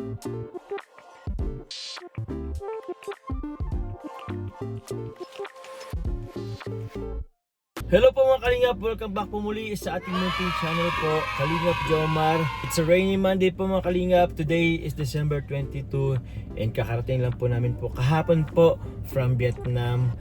Hello po mga Kalingap, welcome back po muli sa ating munting channel po, Kalingap Jomar. It's a rainy Monday po mga Kalingap. Today is December 22 and kakarating lang po namin po kahapon po from Vietnam.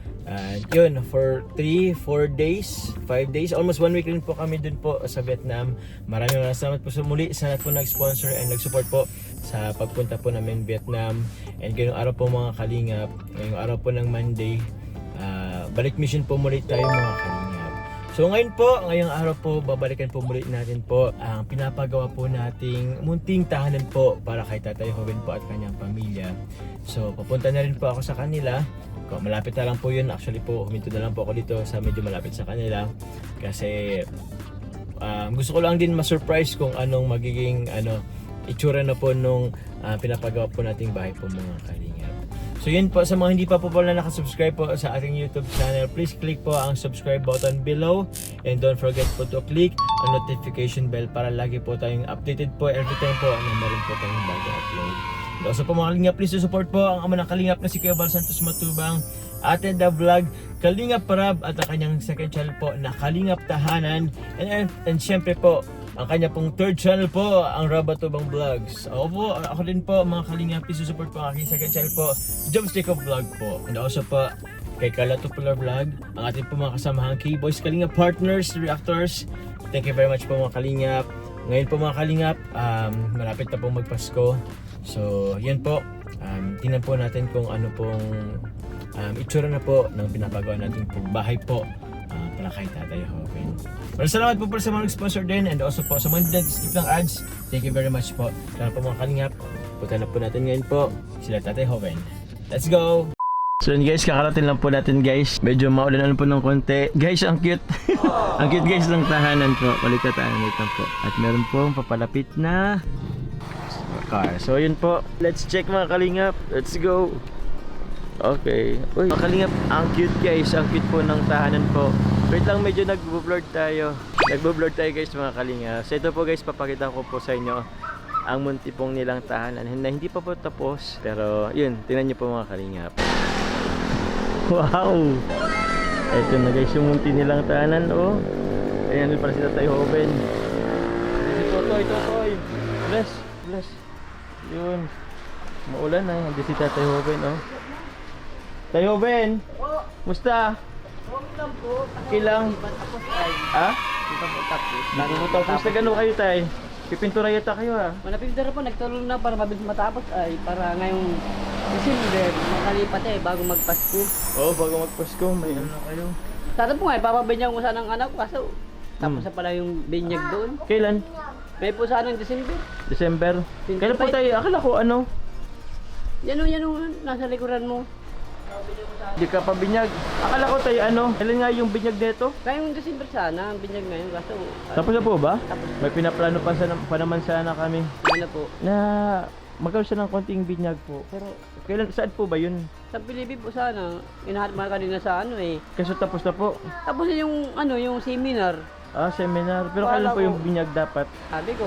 Yun, for 3-4 days, 5 days, almost 1 week rin po kami dun po sa Vietnam. Maraming salamat po sa muli sa lahat po nag-sponsor and nag-support po sa pagpunta po namin Vietnam. And ngayong araw po mga Kalingap, ngayong araw po ng Monday, balik mission po muli tayo mga Kalingap. So ngayong araw po, babalikan po muli natin po ang pinapagawa po nating munting tahanan po para kay Tatay Hoven po at kanyang pamilya. So papunta na rin po ako sa kanila. Malapit na lang po yun. Actually po, huminto na lang po ako dito sa medyo malapit sa kanila. Kasi gusto ko lang din ma-surprise kung anong magiging itsura na po nung pinapagawa po nating bahay po mga Kalingap. So yun po, sa mga hindi pa po pala nakasubscribe po sa ating YouTube channel, please click po ang subscribe button below and don't forget po to click ang notification bell para lagi po tayong updated po every time po na meron po tayong bago upload. And also po mga Kalingap, please support po ang ama ng Kalingap na si Kuya Val Santos Matubang, Ate The Vlog, Kalingap Parab at ang kanyang second channel po na Kalingap Tahanan, and syempre po ang kanya pong third channel po, ang Rabatubang Vlogs. Ako din po mga Kalingap, please support po ang aking second channel po, Jobstick of Vlog po. And also po kay Carla Tupular Vlog, ang ating po mga kasamahang K-Boys Kalingap Partners, Reactors. Thank you very much po mga Kalingap. Ngayon po mga Kalingap, malapit na pong magpasko. So yan po, tingnan po natin kung ano pong itsura na po ng pinapagawa natin pong bahay po para kay Tatay Hoven. Maraming salamat po sa mga sponsor din and also po sa mga nag-skip ng ads. Thank you very much po. Kaya po mga Kalingap, punta na po natin ngayon po sila Tatay Hoven. Let's go! So yun guys, kakarating lang po natin guys. Medyo maulan po ng konti. Guys, ang cute. Ang cute guys ng tahanan po. Baliktad tahanan lang po. At meron pong papalapit na car. So yun po. Let's check mga Kalingap. Let's go! Okay. Uy, mga Kalingap, ang cute guys. Ang cute po ng tahanan po. Wait lang, medyo nagbo-blur tayo. Nagbo-blur tayo guys mga Kalingap. So ito po guys, papakita ko po sa inyo ang munti pong nilang tahanan na hindi pa po tapos. Pero yun, tingnan nyo po mga Kalingap. Wow! Ito na guys yung munti nilang tahanan. Oh. Ayan para si Tatay Hoven. Totoy. Bless. Yun. Maulan na. Hindi si Tatay Hoven. Oh. Tay Hoven! Musta? Okay lang po. Okay lang. Tapos ay. Ha? Di pa po tapos. Tapos na gano'n kayo tay? Pipintura yata kayo ha? Manapintura po, nagtulong na para mabilis matapos ay para ngayong December makalipat bago magpasko. Oo, bago magpasko may ano na kayo. Sana po nga, ipapabinyag ko sana ng anak ko kaso tapos na pala yung binyag doon. Kailan? May po sana ng December. December? Kailan po tayo? Akala ko ano? Yan o, nasa likuran mo. Di ka pa binyag. Akala ko tayo ano? Kailan nga yung binyag nito? Ngayong December sana, ang binyag ngayon kaso. Tapos na po ba? Tapos. May pinaplano pa naman sana kami Ano po? na magkaroon siya ng konting binyag po. Pero kailan, saan po ba yun? Sa Pilipin po sana, inahat mga kanina sa Kaso tapos na po. Tapos yung yung seminar. Seminar. Pero kailan po yung binyag dapat? Sabi ko,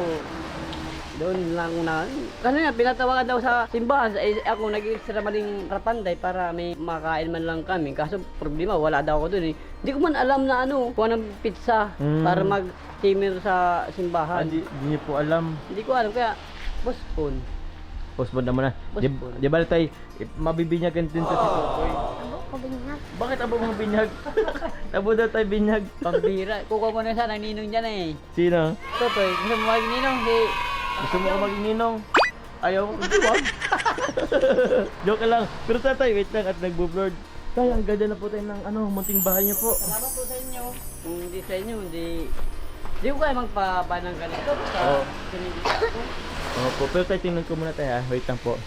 doon lang na. Kanina pinatawagan daw sa simbahan. Ako nag-extra maling rapanday para may makain man lang kami. Kaso problema, wala daw ako doon eh. Hindi ko man alam na kuha ng pizza para mag-timir sa simbahan. Di niyo po alam. Hindi ko alam, kaya postpone. Postpone na muna. Di ba tayo, mabibinyagan din to si Totoy. Bakit abo mga binyag? Abo daw tayo binyag. Pambira. Kukuha ko na sana ng ninong dyan eh. Sino? Totoy, gusto mo maging ninong? Gusto mo ko maging ninong? Ayaw ko. Wag. Joke lang. Pero tatay, wait lang at nagbo-blurred. Tay, ang ganda na po tayo ng munting bahay niyo po. Salamat po sa inyo. Kung hindi sa inyo, hindi ko kaya magpapanang ganito. Oo. Sinigisa ko. Opo, pero tayo tingnan ko muna tayo ha. Wait lang po.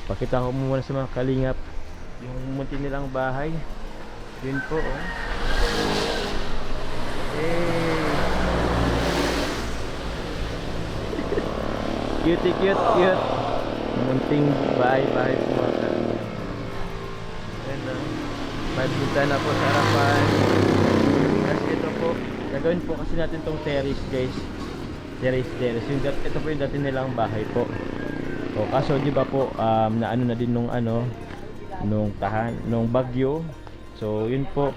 Pakita ko muna sa mga Kalingap yung munti nilang bahay. Yun po oh. Cute. Munting bahay po mga Kalingap. Ayan o. May bintana po sa harapan. Kasi ito po, gagawin po kasi natin tong terrace guys. Terrace. Ito po yung dati nilang bahay po. po. Kaso di ba po na ano na din nung ano nung bagyo. So yun po.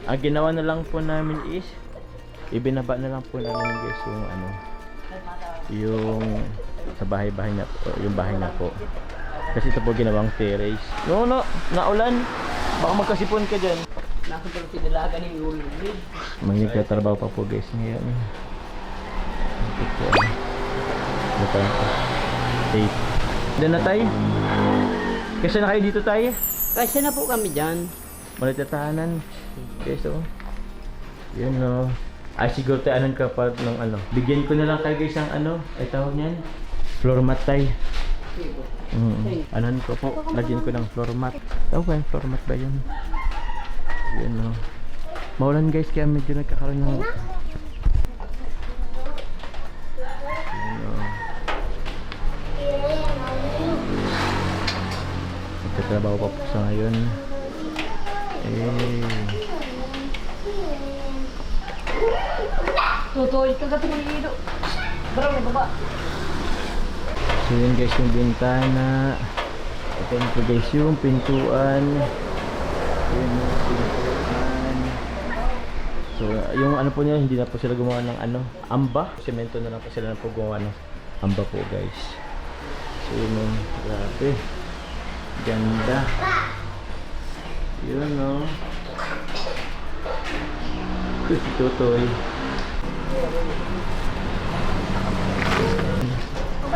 Ang ginawa na lang po namin is ibinaba na lang po namin guys yung ano yung sa bahay-bahay na po, yung bahay na po. Kasi ito po ginawang terrace. No, naulan. Baka magkasipon ka dyan. Nasa pero sinalaga ng ulo. Magnitrabaho pa po guys ngayon. Ito po. Ito po. Safe. Diyan na tayo. Kasi na kayo dito tayo. Kasi na po kami dyan. Malitatahanan. Okay, so. Yun no. Ay siguro tayo anong kapag ng ano. Bigyan ko na lang kayo guys ang ano. Ay tawag niyan. Floor mat tayo. Anan ko po. Lagyan ko ng floor mat. Tawag ko yung floor mat ba yun? Yun no. Maulan guys kaya medyo nagkakaroon ng trabaho pa po sa ngayon. Tutoy ka gabi ng ilo. Bro, baba. So yun guys yung bintana. Ito na po guys yung pintuan. Yun yung pintuan. So yung ano po niya, hindi na po sila gumawa ng ano, amba. Semento na lang po sila na po gumawa ng amba po guys. So yun yung grabe. Ganda. Yun no. Si Tutoy.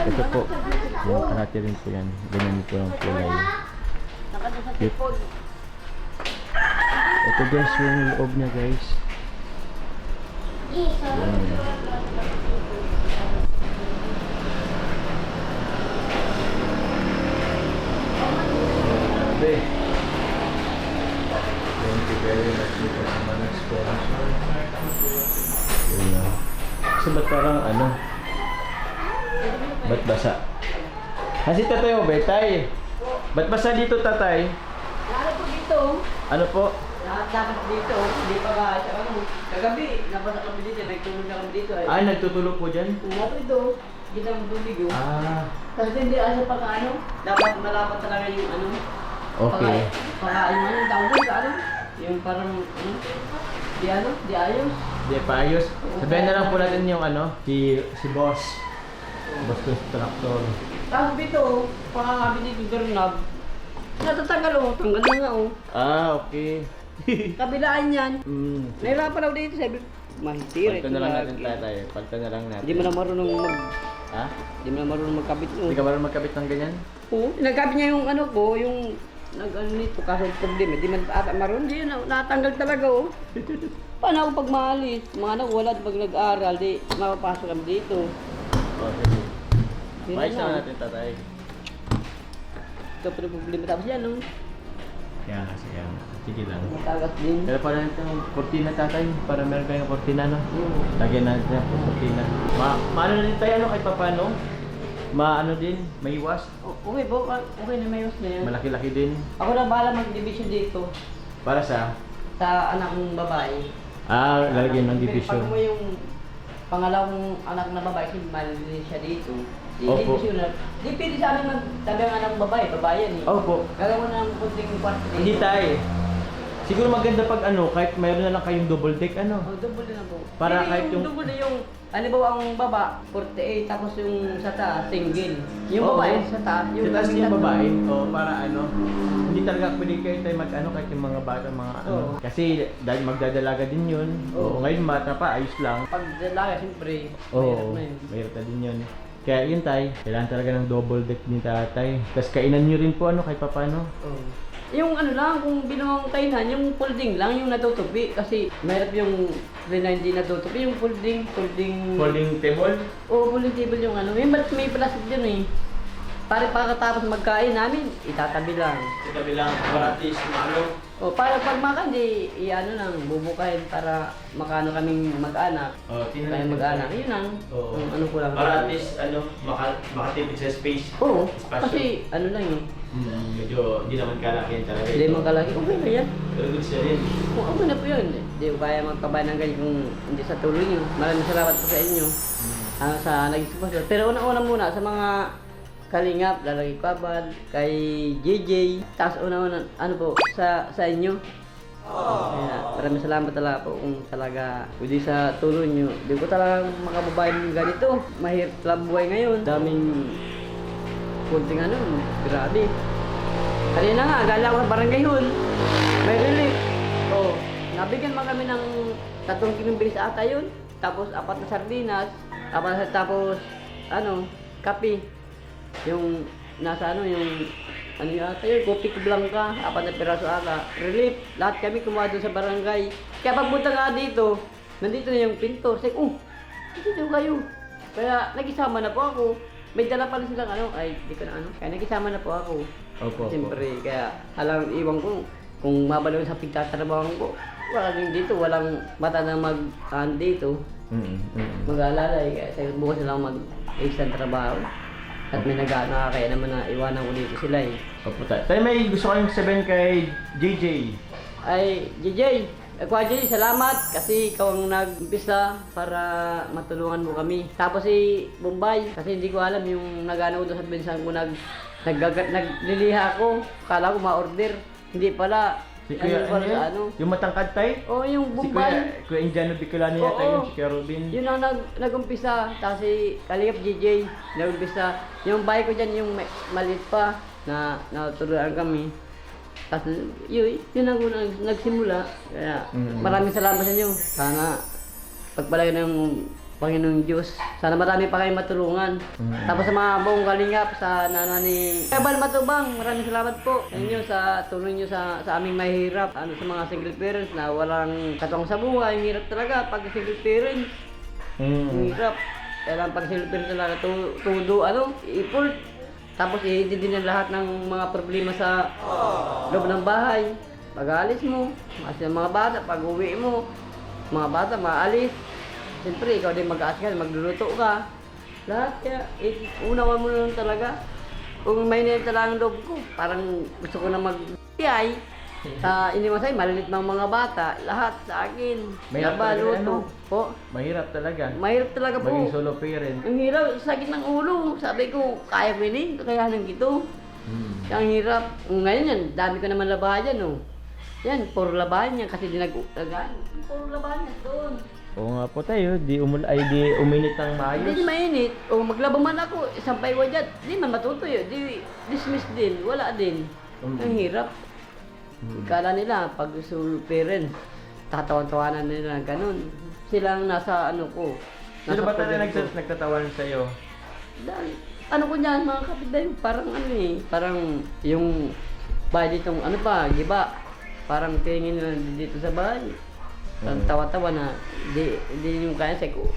Ito po. Yung karate rin po yan. Ganyan po yung kulay. Cute. Ito guys yung loob niya guys. Yan. Thank you very much po sa mga sponsor. Yun na. Kasi ba't parang ano? Ba't basa? Kasi tatay mo, betay. Ba't basa dito tatay? Ano po dito? Ano po? Dapat dito. Hindi pa ba? Kagabi, nabasa kami dito. Nagtulog na kami dito. Ay, nagtutulog po dyan? Ano ito? Kita ang tubig yun. Kasi hindi asa pa ano. Dapat malapat talaga yung ano. Okay. Yung ano, tawag doon sa ano? Yung parang ano? Di ayos. Di pa ayos. Sabihin na lang po natin yung ano, si boss. Boss constructor. Tapos dito, pakakabi dito garnab. Natatanggal o, tanggal na nga o. Okay. Kabilaan yan. Mm. Nahirapan ako dito, sabi, mahitirik. Pagka na lang natin tatay. Pagka na lang natin. Hindi mo na marunong Ha? Hindi mo na marunong magkabit no. Hindi ka marunong magkabit ng ganyan? Oo, nagkabit niya yung ano ko, yung nag-ano nito, kaso problema, di man ata marunong, di yun, natanggal talaga oh. Paano ako pag maalis? Mga anak wala pag nag-aral, di mapapasok kami dito. Okay. Yun Maayos na. na natin tatay. Ito pa rin problema. Tapos yan, no? Kaya kasi yan. Sige lang. Matagas din. Pero para natin yung kortina tatay, para meron kayong kortina no? Lagyan natin yung kortina. Maano na din tayo ano kahit papano? Maano din, maiwas. Okay po, okay na may na yan. Malaki-laki din. Ako na bahala mag-division dito Para sa? sa anak kong babae. Lalagyan ng division. Pag mo yung pangalawang anak na babae, mali siya dito. Opo. Division na. Di pwede sa amin magtabi ang anak babae, babae yan eh. Opo. Gagawa na ng kunting kwarto dito. Hindi tayo. Siguro maganda pag ano, kahit mayroon na lang kayong double deck ano. Oh, double na po. Para Hindi, kahit yung- double na yung, halimbawa ang baba, 48, tapos yung sa taas, single. Yung Oo. babae, sa taas. Yung taas niya tatlo. babae, para ano, hindi talaga pwede kayo tayo mag-ano kahit yung mga bata, mga ano. Oo. Kasi dahil magdadalaga din yun. Oo. Ngayon bata pa, ayos lang. Pag dalaga, siyempre, Oo, mahirap na yun. mahirap na din yun. Kaya yun tay, kailangan talaga ng double deck ni tatay. Tapos kainan nyo rin po ano, kahit papano. Oo. Yung ano lang, kung binuang kainan, yung folding lang, yung natutupi. Kasi mahirap yung na hindi natutupi. Yung folding. Folding table? Oo, folding table yung ano. May plastic dyan eh. Para pagkatapos magkain namin, itatabi lang. Ito bilang para at least ano. O, para pag makan, di, i-ano lang, bubukahin para makano kaming mag-anak. Kaya mag-anak. Yun lang. Oo. Yung ano ko lang. Para at least ano, makatipid sa space. Oo, Espasyo. kasi ano lang yun. Medyo hindi naman kalaki talaga. Hindi mo kalaki. Okay na yan. Pero good siya rin. Kung okay na po yun. Hindi ko kaya magpabay ng ganyan kung hindi sa tuloy nyo. Maraming salamat po sa inyo. Sa naging sponsor. Pero una-una muna sa mga Kalingap, lalaki kabad, kay JJ, taas una ano po, sa inyo. Kaya maraming salamat talaga po kung talaga pwede sa tulong nyo. Hindi ko talaga makababayan yung ganito. Mahirap lang buhay ngayon. Daming kunting ano, grabe. Kanina nga, gala ko sa barangay yun. May relief. Oh, nabigyan man kami ng 3 kilong bilis ata yun. Tapos 4 na sardinas. Tapos ano, kape. Yung nasa ano, yung ano yata yun, kopi blanca, 4 na piraso ata. Relief. Lahat kami kumuha doon sa barangay. Kaya pagpunta nga dito, nandito na yung pintor. Sabi, dito kayo. Kaya nag-isama na po ako. May dala pala silang ano, ay di ko na ano. Kaya nag-isama na po ako. Opo. Siyempre, kaya alam, iwan ko, kung mabalaw sa pagtatrabaho ko, wala din dito, walang mata na dito. Mag-aalalay, kaya sabi bukas na lang mag-extra trabaho. At may nag-ano, kaya naman na iwanan ko dito sila eh. Opo tayo. Tayo may gusto kayong sabihin kay JJ. Ay, JJ, Kuya JJ, salamat kasi ikaw ang nag-umpisa para matulungan mo kami. Tapos si Bombay, kasi hindi ko alam yung nag-ano ko doon sa binsan ko, nagliliha ako. Kala ko ma-order. Hindi pala. Si Kuya, pala sa ano? Yung matangkad tayo? Oo, yung Si Bombay. Kuya Indiano Bicolano yata Oo. yun, si Kuya Robin. Yun ang nag-umpisa. Tapos si Kalingap JJ, nag-umpisa. Yung bahay ko dyan, yung maliit pa, na natuluan kami. Tapos yun ang nagsimula. Kaya maraming salamat sa inyo. Sana pagpalagay ng Panginoong Diyos. Sana marami pa kayong matulungan. Tapos sa mga buong Kalingap, sa nana ni Kabal Matubang, maraming salamat po sa inyo sa tulong nyo sa aming mahirap. Ano, sa mga single parents na walang katong sa buhay. Hirap talaga pag single parents. Hirap. Kailangan pag single parents talaga todo effort. Tapos hindi din lahat ng mga problema sa loob ng bahay. Pag-aalis mo, kasi mga bata, pag-uwi mo, mga bata maalis. Siyempre, ikaw din mag-aasal, magluluto ka. Lahat kaya, unawan mo lang talaga. Kung may nila talaga ang loob ko, parang gusto ko na mag-iyay. Iniwasay, malilit ng mga bata, lahat sa akin. Mahirap Laba, talaga, luto. ano? Po. Mahirap talaga. Mahirap talaga po. Maging solo parent. Ang hirap, sakit ng ulo. Sabi ko, kaya ko yun, kakayanan ito. Ang hirap. Ngayon yan, dami ko naman labahan yan, oh. Yan, puro labahan yan kasi dinag-ugan. Puro labahan yan doon. Oo nga po tayo, di uminit ng maayos. Hindi mainit. O maglaba man ako, isang paywa dyan. Di man matutuyo. Di dismiss din. Wala din. Ang hirap. Ikala nila, pag solo parent, tatawan-tawanan nila ganun. Silang nasa ano ko. Sino ba poder talaga ko. nagtatawan sa'yo? Dahil, ano ko dyan, mga kapitbahay, parang ano eh, parang yung bahay ditong ano pa, giba. Parang tingin nila dito sa bahay. Tawa-tawa na, di yung kaya sa ko,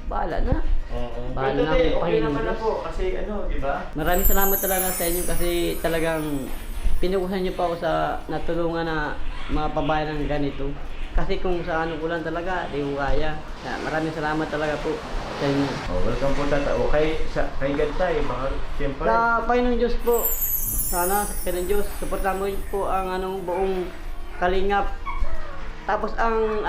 bahala na. Oo. Bahala Pero na today, ako, okay Panginoon naman Diyos. ako kasi ano, di ba? Maraming salamat talaga sa inyo kasi talagang pinukusan niyo pa ako sa natulungan na mga pabayan ng ganito. Kasi kung sa ano ko lang talaga, di ko kaya. Kaya maraming salamat talaga po sa inyo. Oh, welcome po tata. O kay God tayo, baka siyempre. Sa Panginoong Diyos po, sana sa Panginoong Diyos, suportahan mo po ang buong Kalingap. Tapos ang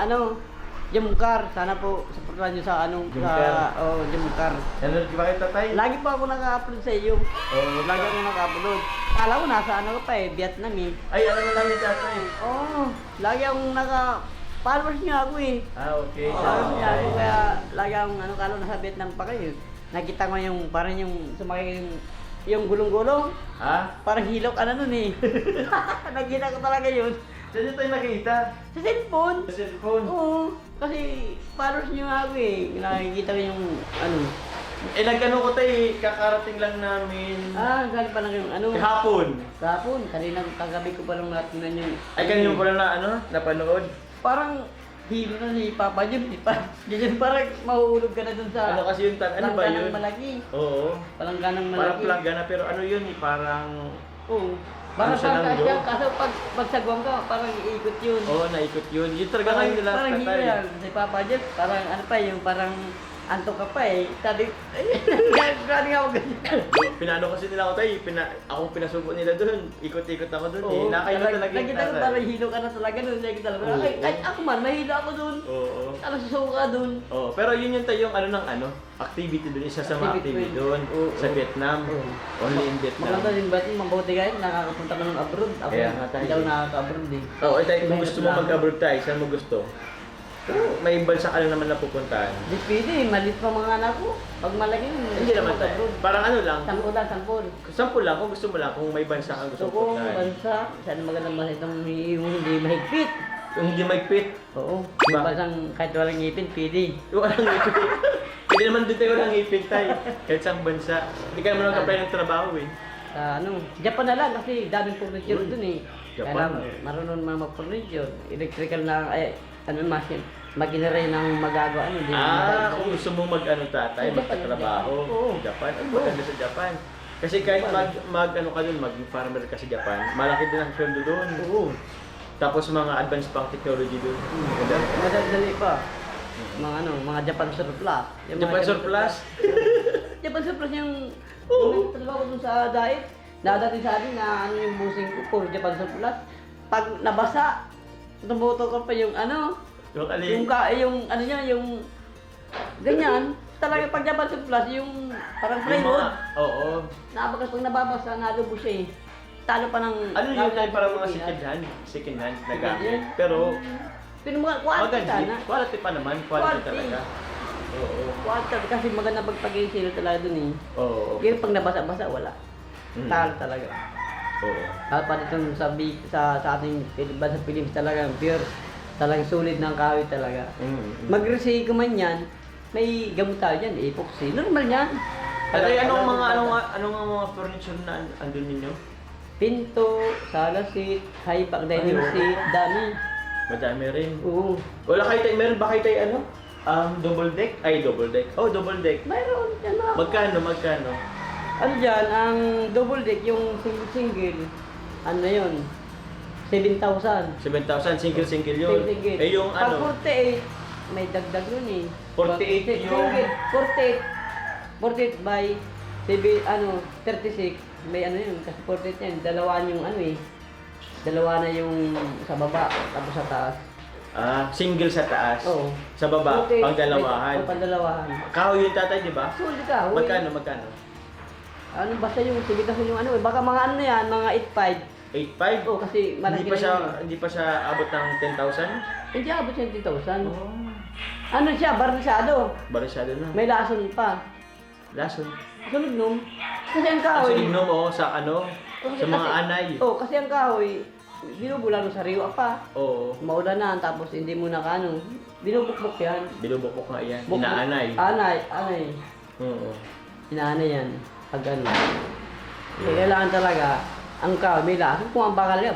Jumcar, sana po suportahan niyo sa Jumcar. Jumcar. Ano, di ba kayo tatay? Lagi pa ako naka-upload sa iyo. Oo, Lagi ako naka-upload. Kala ko nasa ka pa eh, Vietnam eh. Ay, alam mo lang ni tatay. Oo, lagi akong followers niya ako eh. Ah, okay. Followers niya ako kaya lagi akong kala nasa Vietnam pa kayo. Nakita ko yung parang yung sumakay yung gulong-gulong. Ha? Parang hilok nun eh. Nakita ko talaga yun. Saan nyo tayo nakita? Sa cellphone. Sa cellphone. Oo, kasi followers niyo nga ako eh. Nakikita ko yung Nagano ko tayo, kakarating lang namin. galing pa lang yung Kahapon. Kahapon, kanina kagabi ko pa lang natin yung... Ay, kanino ko lang napanood. Parang hilo na si Papa Jim, di pa? Ganyan parang mahuhulog ka na dun sa... Ano kasi yung ano ba Palangganang yun? malaki. Oo. Palangganang malaki. Parang planggana, pero ano yun, parang... Oo. Parang siya parang ng siya, loob? kaso pag magsagwang ka, parang iikot yun. Oo, naikot yun. Yun talaga Parang, ngayon nila parang hilo tatay. yan. Si Papa Jim, parang ano pa yung parang antok ka pa eh. Sabi, grabe nga ako ganyan. Pinano kasi nila ako tayo, akong pinasubo nila doon. Ikot-ikot ako doon eh. Nakailan talaga yung Nakita ko tatay. parang hilo ka na talaga doon. Nakita ko, Oo. kahit ako man, mahilo ako doon. Oo. Ano susuko ka doon. Oo. Pero yun yung tayo yung ano ng ano, activity doon. Isa sa mga activity doon. Oo. Sa Vietnam. Oo. Only in Vietnam. Maganda din ba yung mabuti kayo, nakakapunta ka ng abroad. Ako, Kaya nga tayo. hindi ako nakaka-abroad eh. Oo, tayo kung gusto mo mag-abroad tayo, saan mo gusto? May bansa ka lang naman na pupuntahan. Di pwede, malit pa mga anak ko. Pag malaki, Hindi naman tayo. mag-abroad. Parang ano lang. Sampul lang, sampul. Sample lang, kung gusto mo lang, kung may bansa kang gusto Gusto ko, pupuntahan. bansa, saan magandang bansa itong yung hindi mahigpit. Yung hindi magpit. Oo, Ba- yung bansang kahit walang ngipin, pwede. Walang ngipin. Hindi naman doon tayo walang ngipin tayo. Kahit saan bansa. Hindi ka naman mag-apply ng trabaho eh. Japan na lang kasi daming furniture Uy, dun eh. Japan. Kaya marunong mga mag-furniture. Electrical na, machine. Makinary ng magagawa, di Kung gusto mo mag-ano tatay, Japan, magtatrabaho. Oo. Japan. Ang maganda sa Japan. Kasi kahit mag-ano ka doon, mag-farmer ka sa Japan, malaki din ang sweldo doon. Oo. Tapos mga advanced pang technology doon. Maganda. Madadali pa. Mga Japan surplus. Yung mga Japan surplus? Japan surplus yung Oo. trabaho ko dun sa diet. Dadating sa akin na ano yung busing ko for Japan surplus. Pag nabasa, tumuto ko pa yung ano, Yung yung ano niya, yung ganyan. Talaga pag Japan surplus, yung parang plywood. Oo. Nabagas pag nababasa, nalubo siya eh. Talo pa ng... Ano yun tayo parang mga second hand na gamit. hand. Pero Pero mga quality maganda. sana. Quality pa naman. Quality Quality. talaga. Oo. Quality kasi maganda pagpag-i-sale talaga dun eh. Oo. Pero pag nabasa-basa, wala. Mm. Talo talaga. Oo. Lalo pa dito sa ating bansa Philippines talagang pure. Talagang sulit ng kahoy talaga. Mm. Mag-resay ko man yan, may gamot tayo dyan, epoxy. Normal yan. At ay, anong mga furniture na andun ninyo? Pinto, sala seat, high back dining Ay, oo. seat, dami. Madami rin. Oo. Wala kayo tayo, meron ba kayo tayo ano? Double deck? Ay, double deck. Oh, double deck. Mayroon yan na. Magkano? Ano dyan, ang double deck, yung single-single, ano na yun, 7,000. 7,000, single yun. Single. Eh, yung Pag ano? 48, may dagdag yun eh. 48 yung- Single, 48 by 36, may ano yun, kasi 48 yan, dalawa yung ano eh. Dalawa na yung sa baba, tapos sa taas. Single sa taas. Oo. Sa baba, 48, pangdalawahan. may- pangdalawahan. Kahoy yung tatay, di ba? Sulit ka, huy. Magkano? Ano basta yung sigitan ko yung ano eh, baka mga ano yan, mga 8.5. 8,500? Oo, kasi malaki Hindi pa na siya, yun. hindi pa siya abot ng 10,000? Hindi abot siya 20,000. Oh. Ano siya, barnisado. Barisado na. May lason pa. Lason. Sunog nung. Kasi ang Kasi kahoy. ignom mo sa ano, sa mga anay. Oo, kasi ang kahoy, binubulan mo sa riwa pa. Oo. Maulan na, tapos hindi mo na ano. Binubukbok yan. Binubukbok nga yan. Bukbok. Inaanay. Anay. Oo. Inaanay yan. Pag ano. Kailangan talaga, ang kahoy, may lason. Kung ang bakal nga,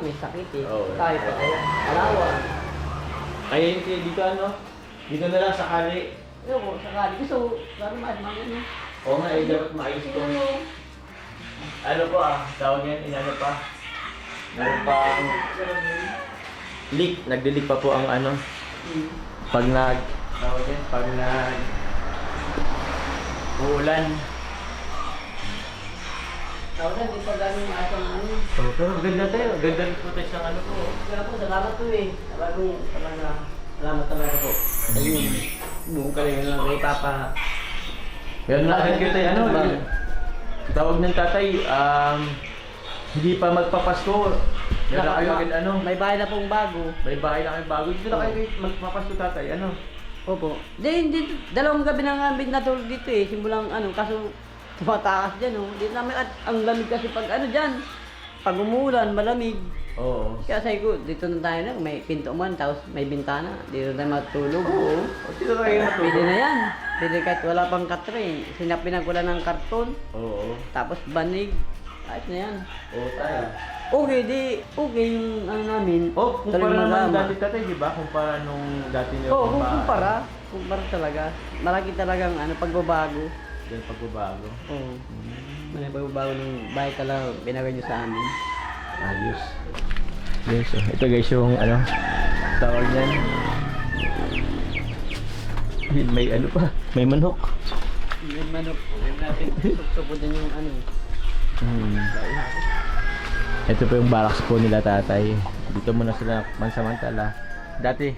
may sakit eh. Oo. Kahoy pa kaya. Alawa. Kaya yun kayo dito ano, dito na lang sakali. Ano ko, sakali. Gusto, lalo maadman yun. Oo nga, dapat maayos ko. Ano pa tawag yan, inano pa. Meron pa leak, nagde-leak pa po ang ano. Pag tawag yan, pag uulan. Tawag na, di pa gano'n yung asang ano. Oh, pero ganda tayo, ganda rin po tayo sa ano po. Kaya po, salamat po eh. Salamat talaga po. Ayun, buong kalingan lang kay Papa. Pero nakakit kayo tayo, ano, tawag ng tatay, hindi pa magpapasko. Meron na kayo agad ano, May bahay na pong bago. may bahay na kayo bago. Dito na kayo magpapasko tatay, ano. Opo. Hindi, dalawang gabi na nga natulog dito eh. Simulang ano, kaso tumataas dyan oh. Dito namin at ang lamig kasi pag ano dyan. Pag umulan, malamig. Oo. Kaya sabi ko, dito na tayo na, may pinto man, tapos may bintana. Dito na matulog. Oo. Dito na kayo Pwede matulog. na yan. Pwede kahit wala pang katre. Sinapinan ko lang ng karton. Oo. Tapos banig. Ayos na yan. Oo tayo. Okay yung ano namin. Oh, kumpara Talagang naman magama. dati tatay, di ba? Kumpara nung dati niyo. Oo, kumpara talaga. Malaki talagang ano, pagbabago. Yung pagbabago. Oo. May pagbabago ng bahay talaga, binagay nyo sa amin. Ayos. Yes, ito guys yung ano, tawag niyan. May ano pa, may manok. May manok. Huwag natin suksupon din yung ano. Ito po yung barracks po nila tatay. Dito muna sila mansamantala. Dati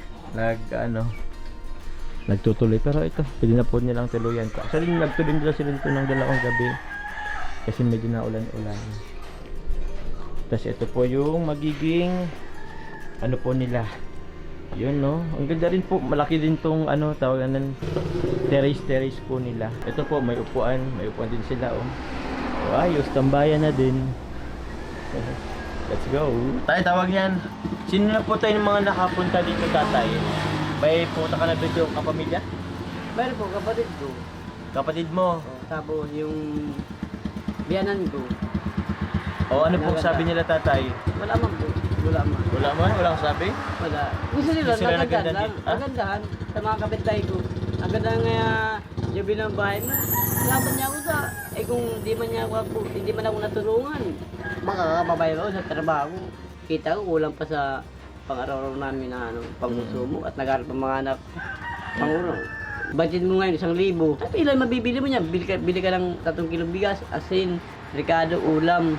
nagtutuloy, pero ito pwede na po nilang tuluyan. Actually nagtuloy nila sila dito ng 2 gabi kasi medyo naulan-ulan. Tapos ito po yung magiging ano po nila, yun no, ang ganda rin po, malaki din tong tawagan ng terrace po nila. Ito po may upuan din sila ayos, tambayan na din. Let's go. Tayo tawag yan. Sino na po tayo ng mga nakapunta dito tatay? May punta ka na doon yung kapamilya? Meron po, kapatid ko. Kapatid mo? Tapos yung biyanan ko. Ano po sabi nila tatay? Wala man po. Wala man. Wala man? Walang sabi? Wala. Gusto nila, Gusto nila nagandahan naganda lang. dito, ah? Nagandahan sa mga kapitbahay ko. Ang ganda nga yung bilang bahay mo. Laban niya ako kung hindi man ako natulungan, makakapabay ako sa trabaho. Kita ko kulang pa sa pang-araw-araw namin na pangkonsumo at nag-aaral pa mga anak. Pangulo. Budget mo ngayon 1,000. At ilan mabibili mo niya? Bili ka ng 3 kilo bigas, asin, ricado, ulam.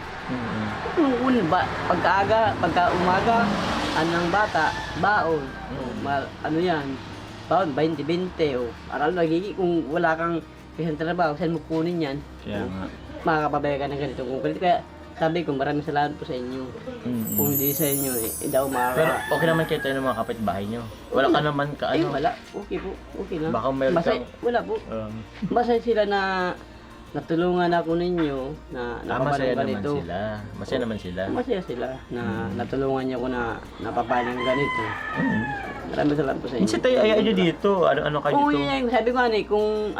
Pagka umaga, ng bata, baon. Yan? Baon, 20-20. Aral nagiging kung wala kang isang trabaho, saan mo kunin yan? Kaya nga. Makakapabaya ka ng ganito. Kaya sabi ko, maraming salamat po sa inyo. Kung hindi sa inyo, hindi ako Pero okay naman kayo tayo ng mga kapitbahay nyo. Wala ka naman ka wala. Okay po. Okay lang. Baka mayroon kang... Wala po. Basta sila na natulungan ako ninyo na masaya naman ganito. sila. Masaya naman sila. Masaya sila na natulungan niyo ako na napapalang ganito. Maraming salamat po sa inyo. Minsan tayo ayaw nyo dito. Ano kayo Oo, dito? yun, sabi ko kung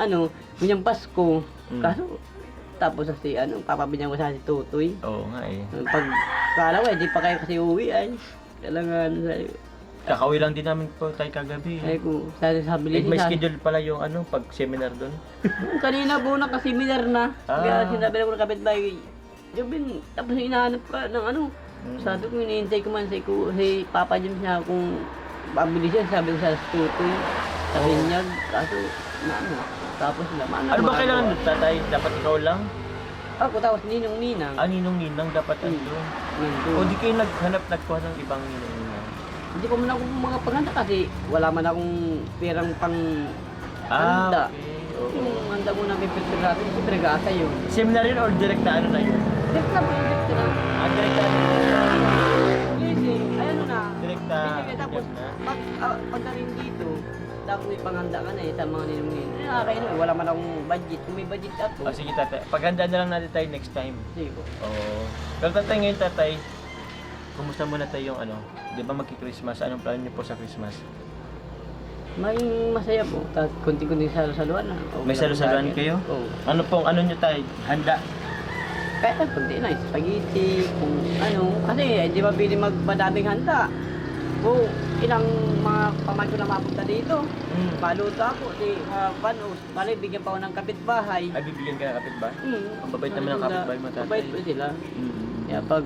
yung Pasko, kaso tapos si papabigyan ko sa si Tutoy. Oo nga eh. Pag kalawa, di pa kayo kasi uwi ay. Kailangan Kakauwi lang din namin po tayo kagabi. ay ko sabi May schedule pala yung pag seminar doon. kanina po nakasimilar na. Ah. Kaya sinabi ko ng kapitbahay, Jobin, tapos hinahanap ka ng sabi ko, hinihintay ko man si Papa Jim siya kung pabili siya, sabi ko sa Tutoy, sa Binyag, kaso tapos naman. Ano ba kailangan tatay? Dapat ikaw lang? Ako tapos ninong-ninang. Ninong-ninang dapat doon. O di kayo nagkuha ng ibang ninong-ninang? Hindi pa man ako mga paghanda kasi wala man akong perang pang handa. Okay. Oo. Yung handa ko na pipilter natin, siyempre gasa yun. Seminar yun or direct na na yun? Direct na po, direct na. Direct na. Kasi, na. Direct na. Tapos, pagka rin dito, tapos may panghanda ka na sa mga ninong-ninong. Nakakain wala man akong budget. Kung may budget ako. Sige tatay, paghanda na lang natin tayo next time. Sige po. Oo. Pero tatay ngayon tatay, kumusta muna tayo yung di ba magki-Christmas? Anong plano niyo po sa Christmas? Maging masaya po. Tapos kunti-kunti salo-saluan na. May salo-saluan kayo? Oo. Ano niyo tayo? Handa? Kaya kunti na, spaghetti, kung kasi hindi mabili magpadaming handa. Oo, ilang mga pamangkin na mapunta dito. Maluto ako, bali bigyan pa ako ng kapitbahay. Ay, bibigyan ka ng kapitbahay? Ang babait naman ng kapitbahay mo tatay. Mabait po sila. Kaya pag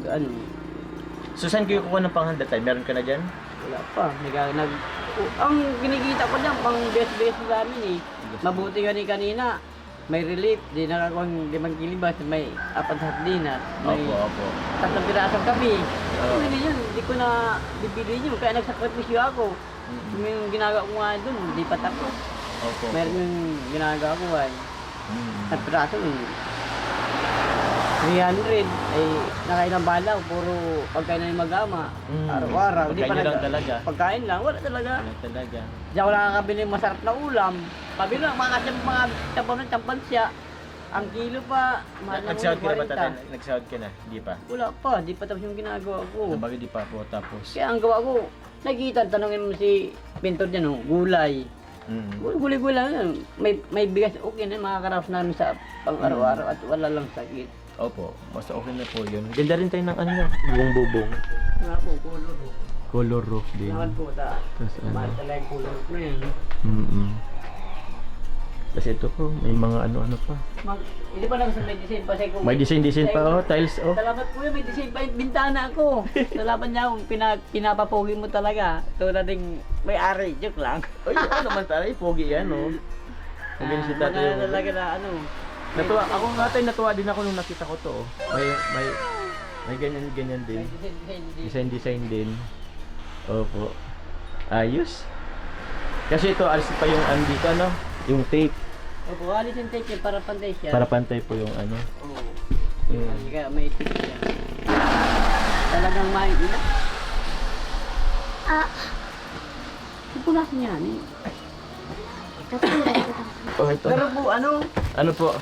So saan kayo kukuha ng panghanda tayo? Meron ka na dyan? wala pa. Ang kinikita ko dyan, pang best namin eh. Mabuti kanina. May relief, di nakakuha ng 5 kilibas, may 4 sardinas, may Opo. 3 pirasong kape. Hindi yun, hindi ko na bibili yun, kaya nagsakripisyo ako. Yung ginagawa ko nga doon, hindi pa tapos. Opo. Meron yung ginagawa ko ay, sa piraso, 300, ay nakailang balaw, puro pagkain na yung mag-ama, araw-araw. Pagkain lang talaga. Pagkain lang, wala talaga. Wala talaga. Diyan ko nakakabili ng masarap na ulam. Pabili lang, mga champan siya. Ang kilo pa, mahal na Nagsahod ka na ba 40. tatay? Nagsahod ka na? Di pa? Wala pa, di pa tapos yung ginagawa ko. Sabagay di pa po tapos. Kaya ang gawa ko, nakikita, tanongin mo si Pintor dyan, gulay. Gulay-gulay lang. May bigas, okay na, makakaraos namin sa pang-araw-araw at wala lang sakit. Opo, basta okay na po yun. Ganda rin tayo ng bubong. Nga po, color. Color roof din. Naman po, Tapos mahal talaga yung color na yan. Tapos ito po, may mga ano-ano pa. Hindi pa lang sa may design pa siya kung... May design pa, oh, tiles, oh. Salamat po may design pa yung bintana ko. Salamat niya kung pinapapogi mo talaga. Tulad ng may-ari, joke lang. Ay, ano naman tayo, pogi yan, oh. Ang ganyan si tatay. Mga talaga na ano. Natuwa, ako nga tayo, natuwa din ako nung nakita ko to, oh. May ganyan din. Design din. Opo. Ayos. Kasi ito, alis pa yung andito, ano? Yung tape. Opo, alis yung tape yan para pantay siya. Para pantay po yung ano. Oo. Yun. Kaya may tape siya. Talagang makikita. Pupunasan niya eh. Oh, ito. Pero po ano, Ano po?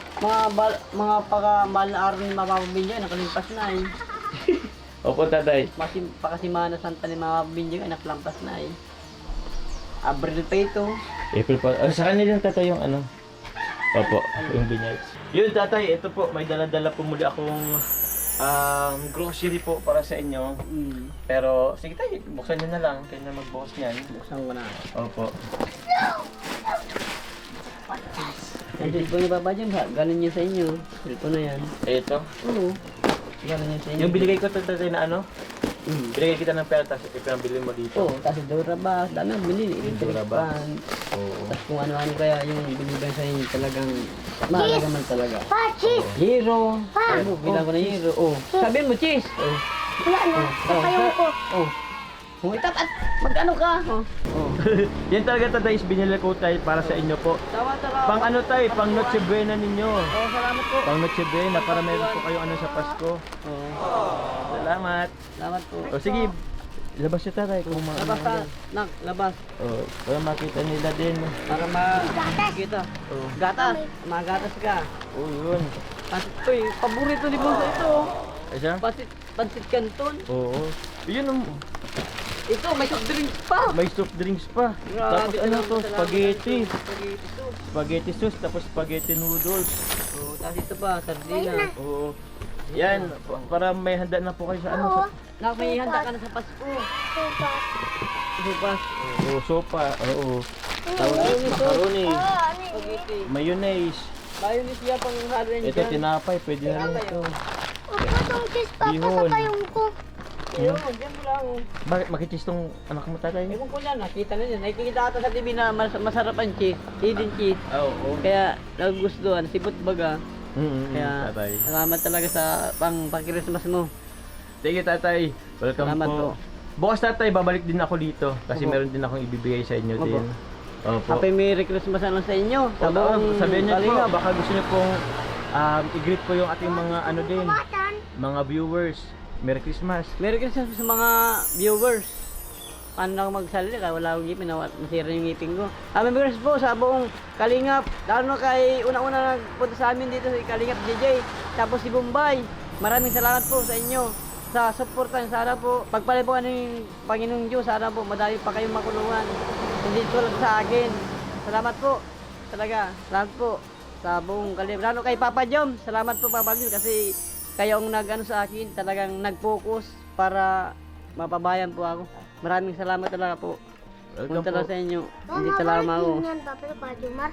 mga paka-mahal na araw ni Mama Binjay, nakalimpas na eh. Opo, tatay. Pakasimana Santa ni Mama Binjay, nakalampas na eh. Abril pa ito. April pa. Sa kanila tatay yung ano? Opo, yung binyag. Yun tatay, ito po, may dala-dala po muli akong grocery po para sa inyo. Pero, sige tayo, buksan nyo na lang. Kayo na magbukas niyan. Buksan ko na. Opo. Ang cellphone ni Papa dyan, ganun yun sa inyo. Cellphone na yan. Ito. Oo. Ganun yun sa inyo. Yung binigay ko tatay na ano? Binigay kita ng pera, tapos ipinabili mo dito. Oo, tapos Durabas, dami ang binili. Electric Durabas. fan. Oo. Tapos kung ano-ano kaya yung binibigay sa inyo talagang mahalaga man talaga. Hero. Ano, bilang ko na hero. Oh, sabihin mo, cheese. Oh. Wala na. Kapayong ko. Oh. Kung itap at mag-ano ka. Oh. Oh. Yan talaga tatay, is binili ko tayo para sa inyo po. Tawa-tawa. Pang ano tayo, pang Noche Buena ninyo. Oh, salamat po. Pang Noche Buena, para meron po kayong ano sa Pasko. Oh. Salamat. Salamat po. O sige, labas siya tatay kung mga Labas ka. Nak, labas. Oh, para makita nila din. Para makita. Oh, Gatas. Magatas ka. oh yun. Pasit ko eh. Paborito ni Bunso ito. Asa? Pansit Canton. Oo. Yun ang Ito, may soft drinks pa. may soft drinks pa. Tapos Grabe, ano salamat, to, salamat. spaghetti. Spaghetti to. Spaghetti sauce, tapos spaghetti noodles. Oh, tapos ito pa, sardina. Oo. Yan, para may handa na po kayo sa ano. Sa, Nak, may handa ka na sa Pasko. Supas. oo, sopa. Oo. Tawag macaroni, Spaghetti. mayonnaise. Mayonnaise siya pang halo niya Ito dyan. tinapay, pwede na rin Tinapay, ito. Opo, tong cheese papa sa Bihon. payong ko. Yun, dyan mo lang. oh. Bakit makitis tong anak mo tatay? Ewan ko yan, nakita na yun. Nakikita ata sa TV na masarap ang cheese. Hidden cheese. Oo. Kaya nagustuhan, sipot baga. Kaya Tatay. salamat talaga sa pang-Christmas mo. Thank you tatay. Welcome Salamat po. po. Bukas tatay, babalik din ako dito kasi Opo. meron din akong ibibigay sa inyo Opo. din. Opo. Happy Merry Christmas na lang sa inyo. Sa buong Sabihin niyo po, Kalingap. baka gusto niyo pong i-greet po yung ating mga ano din, Batan. mga viewers. Merry Christmas. Merry Christmas sa mga viewers. Paano na ako magsalita kaya wala akong ngipin, nasira yung ngipin ko. Merry Christmas po sa buong Kalingap. Lalo na kay una-una nagpunta sa amin dito sa Kalingap JJ. Tapos si Bombay. Maraming salamat po sa inyo sa suportan. Sana po pagpalay po ano yung Panginoong Diyos. Sana po madami pa kayong makulungan. Hindi tulad sa akin. Salamat po. Talaga. Salamat po sa buong Kalingap. Lalo kay Papa Jom. Salamat po Papa Jom kasi kayo ang nag-ano sa akin. Talagang nag-focus para mapabayan po ako. Maraming salamat talaga po. Welcome Punta lang po. sa inyo. Hindi talaga ako. Yan, Papa, pa, Jumar.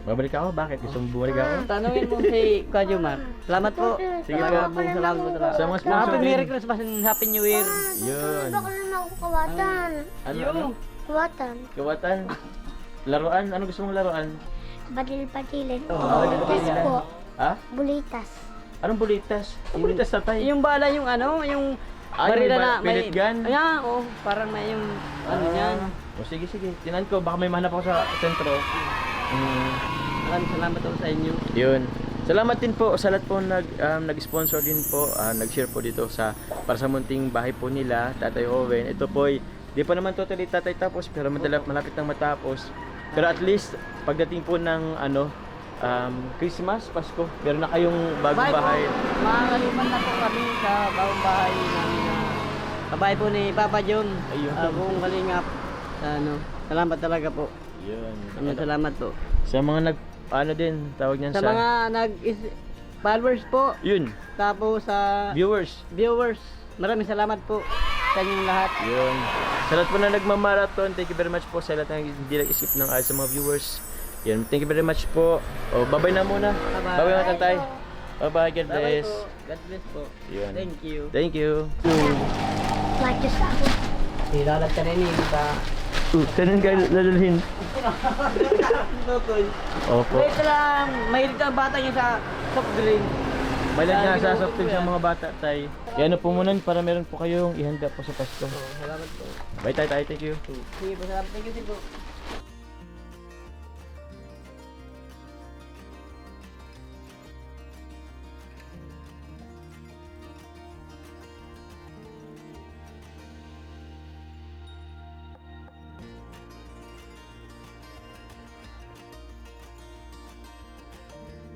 Babalik ako? Bakit? Gusto mo bumalik ako? Tanungin mo si Kajumar. Salamat po. Sige Talaga po. po. Salamat po talaga. Sa mga sponsor Happy din. Merry Christmas and Happy New Year. Yun. Baka na ako kawatan. Ano? Yo. Ano? Kawatan. Kawatan? Laruan? Ano gusto mong laruan? Badil-badilin. Bulitas po. Ha? Bulitas. Anong bulitas? Ang bulitas tatay. Yung bala yung ano, yung Ah, yung barila may na pellet gun? Ayan, oh, parang may yung ano yan. O sige, sige. Tinan ko. Baka may mahanap ako sa sentro. Maraming salamat po sa inyo. Yun. Salamat din po sa lahat po nag-sponsor din po, nag-share po dito sa para sa munting bahay po nila, Tatay Owen. Ito po ay di pa naman totally tatay tapos pero malapit nang matapos. Pero at least pagdating po ng ano Christmas, Pasko, meron na kayong bagong bahay. Makakaluman na po kami sa bagong bahay namin na kabahay po ni Papa John. Ayun. Buong Kalingap. Sa ano, salamat talaga po. Yun. Salamat po. Sa mga ano din, tawag niyan Sa mga followers po, Yun, tapos sa viewers. viewers, maraming salamat po sa inyong lahat. Yun. Sa lahat po na nagmamarathon, thank you very much po sa lahat ng hindi nag-skip ng ads sa mga viewers. Yan, thank you very much po. Oh, bye-bye na muna. Bye-bye. Bye-bye mga tatay. Bye-bye, God Bye-bye bless. po. God bless po. Yun. Thank you. Thank you. Matis ako. Silalat ka rin yung ba? Kanin kayo dadalhin. Tutoy. Opo. Wait lang, mahilig ang bata niya sa soft drink. Malag nga sa Ginugutom soft drinks ko sa yan. mga bata, tay. Yan na po muna para meron po kayong ihanda po sa Pasko. Salamat po. Bye, tay. Thank you. Sige po, salamat. Thank you din po.